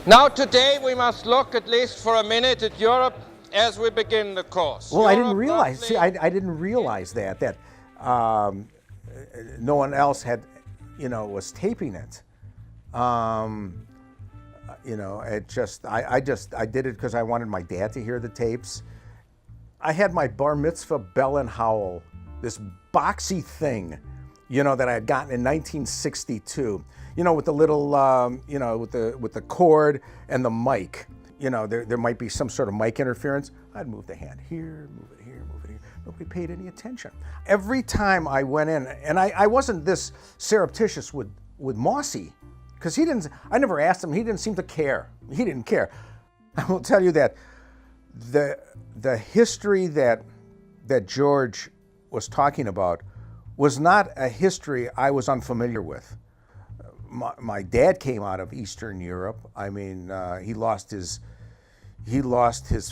Now today we must look at least for a minute at Europe as we begin the course. Well, I didn't Europe realize. roughly- See, I didn't realize that no one else had, was taping it. I did it because I wanted my dad to hear the tapes. I had my bar mitzvah bell and howl, this boxy thing, that I had gotten in 1962. With the little, with the cord and the mic. There might be some sort of mic interference. I'd move the hand here, move it here, move it here. Nobody paid any attention. Every time I went in, and I wasn't this surreptitious with Mosse, because I never asked him, he didn't seem to care. He didn't care. I will tell you that the history that George was talking about was not a history I was unfamiliar with. My dad came out of Eastern Europe. I mean, he lost his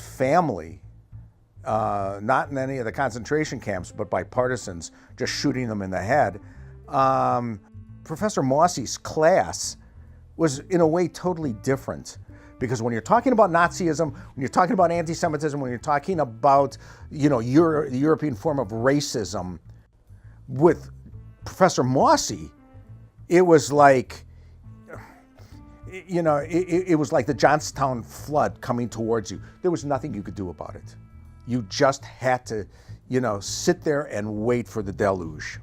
family, not in any of the concentration camps, but by partisans just shooting them in the head. Professor Mosse's class was in a way totally different, because when you're talking about Nazism, when you're talking about anti-Semitism, when you're talking about the European form of racism, with Professor Mosse, it was like, it was like the Johnstown flood coming towards you. There was nothing you could do about it. You just had to, sit there and wait for the deluge.